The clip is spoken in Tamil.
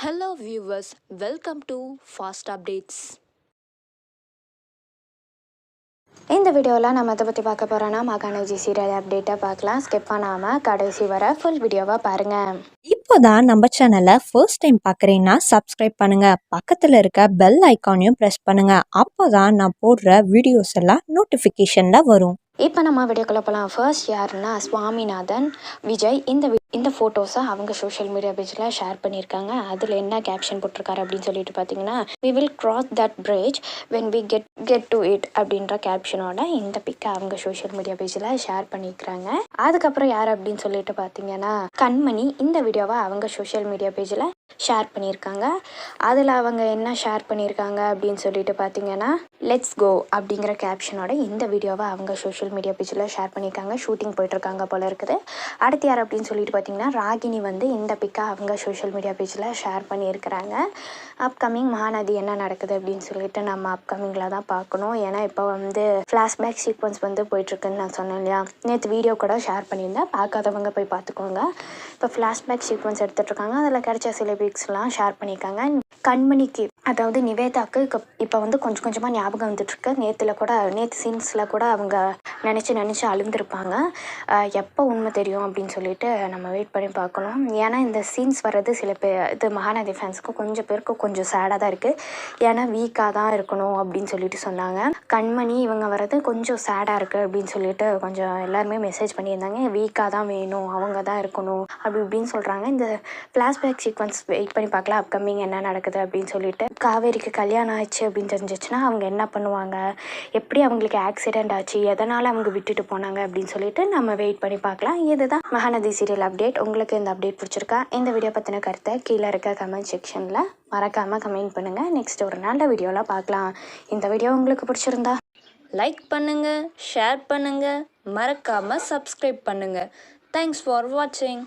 Hello viewers, welcome to Fast Updates. இந்த வீடியோவில் நம்ம எதை பற்றி பார்க்க போகிறோன்னா மகாநதி சீரியல் அப்டேட்டை பார்க்கலாம். ஸ்கிப் பண்ணாமல் கடைசி வர ஃபுல் வீடியோவாக பாருங்கள். இப்போதான் நம்ம சேனலை ஃபர்ஸ்ட் டைம் பார்க்குறீங்கன்னா சப்ஸ்கிரைப் பண்ணுங்க, பக்கத்தில் இருக்க பெல் ஐக்கானையும் ப்ரெஸ் பண்ணுங்க. அப்போதான் நான் போடுற வீடியோஸ் எல்லாம் நோட்டிஃபிகேஷனில் வரும். இப்போ நம்ம வீடியோக்குள்ளே போகலாம். ஃபர்ஸ்ட் யாருன்னா சுவாமிநாதன் விஜய் இந்த ஃபோட்டோஸை அவங்க சோஷியல் மீடியா பேஜில் ஷேர் பண்ணியிருக்காங்க. அதில் என்ன கேப்ஷன் போட்டிருக்காரு அப்படின்னு சொல்லிட்டு பார்த்தீங்கன்னா, we will cross that bridge when we get to it அப்படின்ற கேப்ஷனோட இந்த பிக்கை அவங்க சோஷியல் மீடியா பேஜில் ஷேர் பண்ணியிருக்கிறாங்க. அதுக்கப்புறம் யார் அப்படின்னு சொல்லிட்டு பார்த்தீங்கன்னா, கண்மணி இந்த வீடியோவை அவங்க சோஷியல் மீடியா பேஜில் ஷேர் பண்ணியிருக்காங்க. அதில் அவங்க என்ன ஷேர் பண்ணியிருக்காங்க அப்படின்னு சொல்லிட்டு பார்த்தீங்கன்னா, லெட்ஸ் கோ அப்படிங்கிற கேப்ஷனோட இந்த வீடியோவை அவங்க சோஷியல் மீடியா பேஜில் ஷேர் பண்ணியிருக்காங்க. ஷூட்டிங் போயிட்டுருக்காங்க போல இருக்குது. அடுத்து யார் அப்படின்னு சொல்லிட்டு பார்த்தீங்கன்னா, ராகினி இந்த பிக்கை அவங்க சோஷியல் மீடியா பேஜில் ஷேர் பண்ணியிருக்கிறாங்க. அப்கமிங் மகாநதி என்ன நடக்குது அப்படின்னு சொல்லிட்டு நம்ம அப்கமிங்கில் தான் பார்க்கணும். ஏன்னா இப்போ ஃப்ளாஷ்பேக் சீக்வன்ஸ் போயிட்டுருக்குன்னு நான் சொன்னேன் இல்லையா, நேற்று வீடியோ கூட ஷேர் பண்ணியிருந்தேன், பார்க்காதவங்க போய் பார்த்துக்கோங்க. இப்போ ஃப்ளாஷ்பேக் சீக்வன்ஸ் எடுத்துகிட்ருக்காங்க. அதில் கிடைச்ச சில பிக்ஸ்லாம் ஷேர் பண்ணியிருக்காங்க. கண்மணிக்கு அதாவது நிவேதாக்கு இப்போ கொஞ்சம் கொஞ்சமாக ஞாபகம் வந்துட்டுருக்கு. நேற்று சீன்ஸில் கூட அவங்க நினச்சி அழுந்திருப்பாங்க. எப்போ உண்மை தெரியும் அப்படின்னு சொல்லிட்டு நம்ம வெயிட் பண்ணி பார்க்கணும். ஏன்னா இந்த சீன்ஸ் வர்றது சில பேர் மகாநதி ஃபேன்ஸுக்கு கொஞ்சம் பேருக்கு கொஞ்சம் சேடாக தான் இருக்குது. ஏன்னா வீக்காக தான் இருக்கணும் அப்படின்னு சொல்லிட்டு சொன்னாங்க. கண்மணி இவங்க வர்றது கொஞ்சம் சேடாக இருக்குது அப்படின்னு சொல்லிட்டு கொஞ்சம் எல்லாருமே மெசேஜ் பண்ணியிருந்தாங்க. வீக்காக தான் வேணும், அவங்க தான் இருக்கணும் அப்படி இப்படின்னு சொல்கிறாங்க. இந்த ஃப்ளாஷ்பேக் சீக்வன்ஸ் வெயிட் பண்ணி பார்க்கலாம் அப்கமிங் என்ன நடக்குது அப்படின்னு சொல்லிட்டு. காவேரிக்கு கல்யாணம் ஆச்சு அப்படின்னு தெரிஞ்சிச்சுன்னா அவங்க என்ன பண்ணுவாங்க, எப்படி அவங்களுக்கு ஆக்சிடெண்ட் ஆச்சு, எதனால் அவங்க விட்டுட்டு போனாங்க அப்படின்னு சொல்லிட்டு நம்ம வெயிட் பண்ணி பார்க்கலாம். இதுதான் மகாநதி சீரியல் அப்டேட். உங்களுக்கு இந்த அப்டேட் பிடிச்சிருக்கா? இந்த வீடியோ பற்றின கருத்தை கீழே இருக்க கமெண்ட் செக்ஷனில் மறக்காமல் கமெண்ட் பண்ணுங்கள். நெக்ஸ்ட் ஒரு நல்ல வீடியோவில் பார்க்கலாம். இந்த வீடியோ உங்களுக்கு பிடிச்சிருந்தா லைக் பண்ணுங்க, ஷேர் பண்ணுங்க, மறக்காம சப்ஸ்கிரைப் பண்ணுங்க. தேங்க்ஸ் ஃபார் வாட்சிங்.